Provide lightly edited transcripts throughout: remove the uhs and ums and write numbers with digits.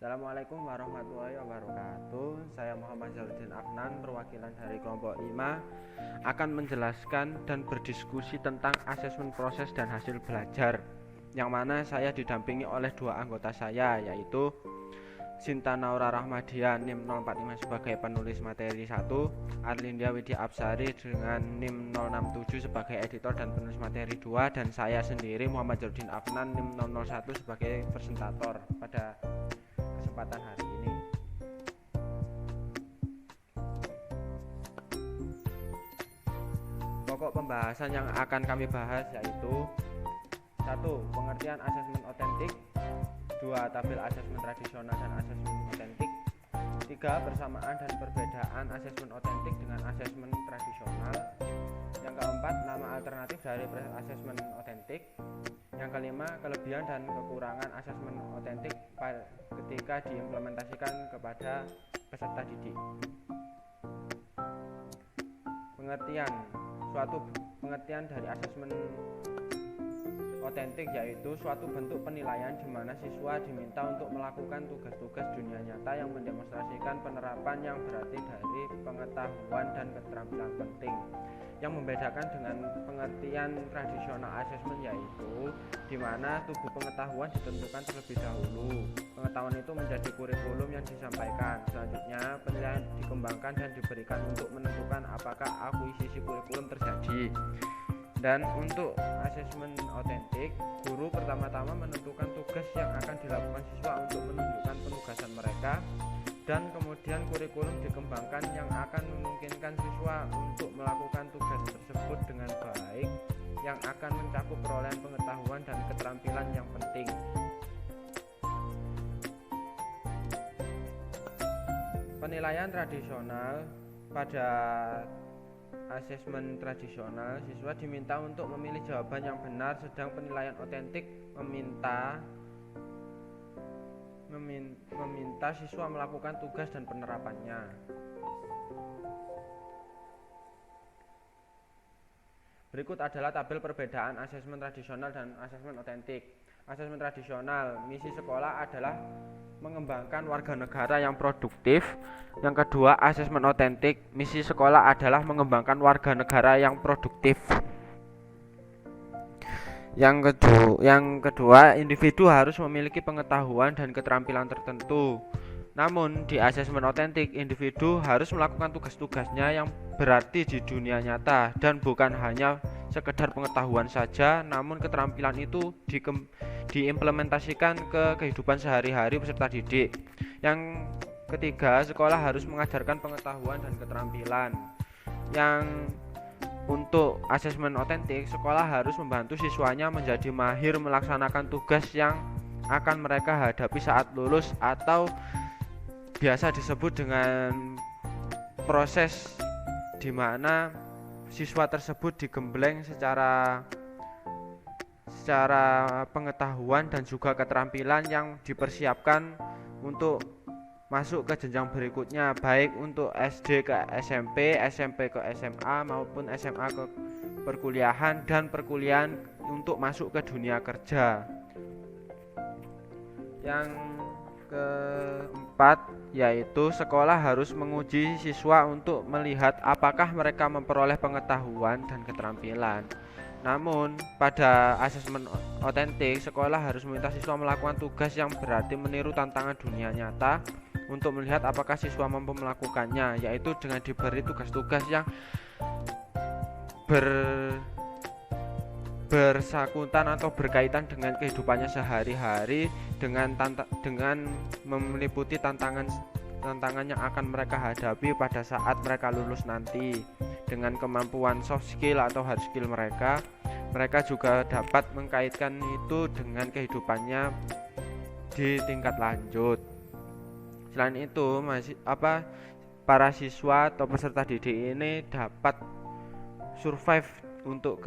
Assalamualaikum warahmatullahi wabarakatuh. Saya Muhammad Zainuddin Afnan, perwakilan dari kelompok 5, akan menjelaskan dan berdiskusi tentang asesmen proses dan hasil belajar, yang mana saya didampingi oleh dua anggota saya, yaitu Sinta Naura Rahmadia NIM 045 sebagai penulis materi 1, Arlindia Widya Absari dengan NIM 067 sebagai editor dan penulis materi 2, dan saya sendiri Muhammad Zainuddin Afnan NIM 001 sebagai presentator pada kesempatan hari ini. Pokok pembahasan yang akan kami bahas yaitu 1. Pengertian asesmen otentik, 2. Tabel asesmen tradisional dan asesmen otentik, 3. Persamaan dan perbedaan asesmen otentik dengan asesmen tradisional, yang keempat nama alternatif dari asesmen otentik, yang kelima kelebihan dan kekurangan asesmen otentik ketika diimplementasikan kepada peserta didik. Suatu pengertian dari asesmen otentik yaitu suatu bentuk penilaian di mana siswa diminta untuk melakukan tugas-tugas dunia nyata yang mendemonstrasikan penerapan yang berarti dari pengetahuan dan keterampilan penting. Yang membedakan dengan pengertian tradisional asesmen yaitu di mana tubuh pengetahuan ditentukan terlebih dahulu. Pengetahuan itu menjadi kurikulum yang disampaikan. Selanjutnya, penilaian dikembangkan dan diberikan untuk menentukan apakah akuisisi kurikulum terjadi. Dan untuk asesmen otentik, guru pertama-tama menentukan tugas yang akan dilakukan siswa untuk menunjukkan penugasan mereka, dan kemudian kurikulum dikembangkan yang akan memungkinkan siswa untuk melakukan tugas tersebut dengan baik, yang akan mencakup perolehan pengetahuan dan keterampilan yang penting. Penilaian tradisional. Pada asesmen tradisional, siswa diminta untuk memilih jawaban yang benar, sedang penilaian otentik meminta siswa melakukan tugas dan penerapannya. Berikut adalah tabel perbedaan asesmen tradisional dan asesmen otentik. Asesmen tradisional, misi sekolah adalah mengembangkan warga negara yang produktif. Yang kedua, asesmen otentik, misi sekolah adalah mengembangkan warga negara yang produktif. Yang kedua, individu harus memiliki pengetahuan dan keterampilan tertentu. Namun di asesmen otentik, individu harus melakukan tugas-tugasnya yang berarti di dunia nyata dan bukan hanya sekedar pengetahuan saja, namun keterampilan itu diimplementasikan ke kehidupan sehari-hari peserta didik. Yang ketiga, sekolah harus mengajarkan pengetahuan dan keterampilan. Yang untuk asesmen otentik, sekolah harus membantu siswanya menjadi mahir melaksanakan tugas yang akan mereka hadapi saat lulus, atau biasa disebut dengan proses di mana siswa tersebut digembleng secara pengetahuan dan juga keterampilan yang dipersiapkan untuk masuk ke jenjang berikutnya, baik untuk SD ke SMP, SMP ke SMA, maupun SMA ke perkuliahan, dan perkuliahan untuk masuk ke dunia kerja. Yang keempat, yaitu sekolah harus menguji siswa untuk melihat apakah mereka memperoleh pengetahuan dan keterampilan. Namun pada asesmen otentik, sekolah harus meminta siswa melakukan tugas yang berarti meniru tantangan dunia nyata untuk melihat apakah siswa mampu melakukannya, yaitu dengan diberi tugas-tugas yang bersangkutan atau berkaitan dengan kehidupannya sehari-hari, dengan meliputi tantangan yang akan mereka hadapi pada saat mereka lulus nanti. Dengan kemampuan soft skill atau hard skill mereka juga dapat mengkaitkan itu dengan kehidupannya di tingkat lanjut. Selain itu, para siswa atau peserta didik ini dapat survive untuk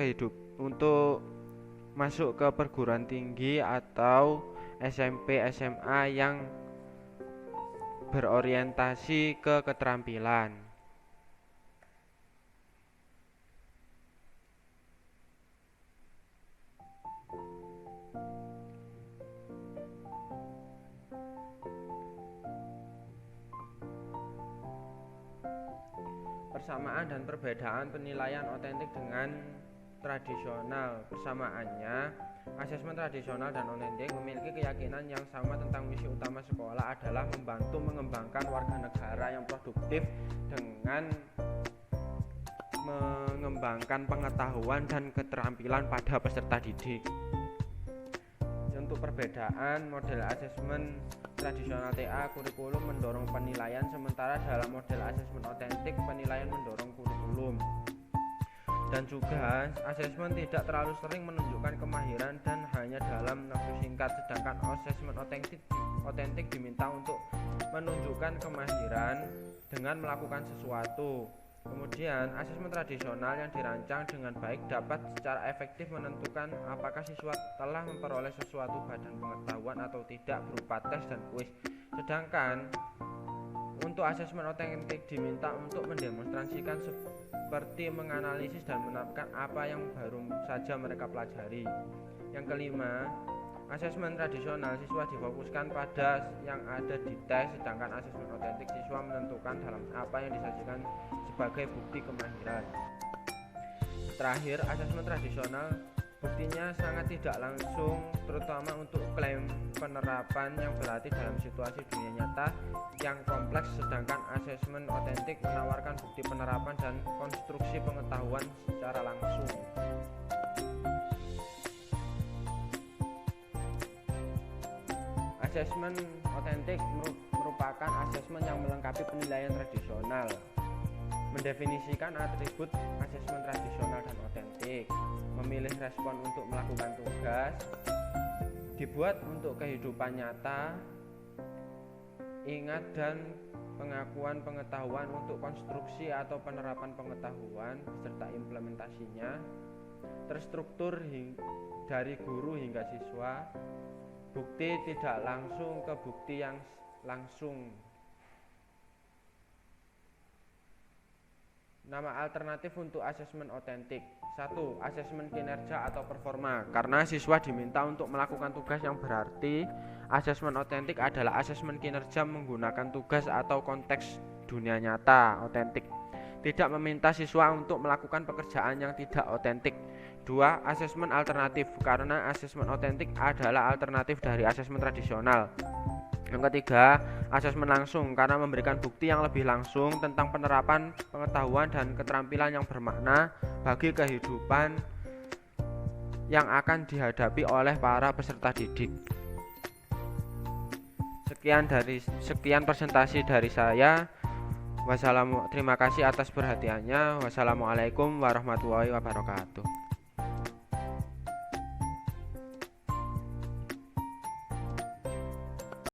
masuk ke perguruan tinggi atau SMP, SMA yang berorientasi ke keterampilan. persamaan dan perbedaan penilaian otentik dengan tradisional. Persamaannya, asesmen tradisional dan otentik memiliki keyakinan yang sama tentang misi utama sekolah adalah membantu mengembangkan warga negara yang produktif dengan mengembangkan pengetahuan dan keterampilan pada peserta didik. Untuk perbedaan, model asesmen tradisional TA kurikulum mendorong penilaian, sementara dalam model asesmen otentik penilaian mendorong kurikulum. Dan juga asesmen tidak terlalu sering menunjukkan kemahiran dan hanya dalam waktu singkat, sedangkan asesmen otentik diminta untuk menunjukkan kemahiran dengan melakukan sesuatu. Kemudian, asesmen tradisional yang dirancang dengan baik dapat secara efektif menentukan apakah siswa telah memperoleh sesuatu badan pengetahuan atau tidak berupa tes dan kuis. Sedangkan untuk asesmen otentik diminta untuk mendemonstrasikan seperti menganalisis dan menerapkan apa yang baru saja mereka pelajari. Yang kelima, asesmen tradisional siswa difokuskan pada yang ada di tes, sedangkan asesmen otentik siswa menentukan dalam apa yang disajikan sebagai bukti kemahiran. Terakhir, asesmen tradisional buktinya sangat tidak langsung, terutama untuk klaim penerapan yang berarti dalam situasi dunia nyata yang kompleks, sedangkan asesmen otentik menawarkan bukti penerapan dan konstruksi pengetahuan secara langsung. Asesmen otentik merupakan asesmen yang melengkapi penilaian tradisional, mendefinisikan atribut asesmen tradisional dan otentik, memilih respon untuk melakukan tugas, dibuat untuk kehidupan nyata, ingat dan pengakuan pengetahuan untuk konstruksi atau penerapan pengetahuan beserta implementasinya, terstruktur dari guru hingga siswa, bukti tidak langsung ke bukti yang langsung. Nama alternatif untuk asesmen otentik. 1. Asesmen kinerja atau performa. Karena siswa diminta untuk melakukan tugas yang berarti, asesmen otentik adalah asesmen kinerja menggunakan tugas atau konteks dunia nyata otentik. Tidak meminta siswa untuk melakukan pekerjaan yang tidak otentik. 2. Asesmen alternatif. Karena asesmen otentik adalah alternatif dari asesmen tradisional. Yang ketiga, asesmen langsung karena memberikan bukti yang lebih langsung tentang penerapan pengetahuan dan keterampilan yang bermakna bagi kehidupan yang akan dihadapi oleh para peserta didik. Sekian presentasi dari saya. Terima kasih atas perhatiannya. Wassalamualaikum warahmatullahi wabarakatuh.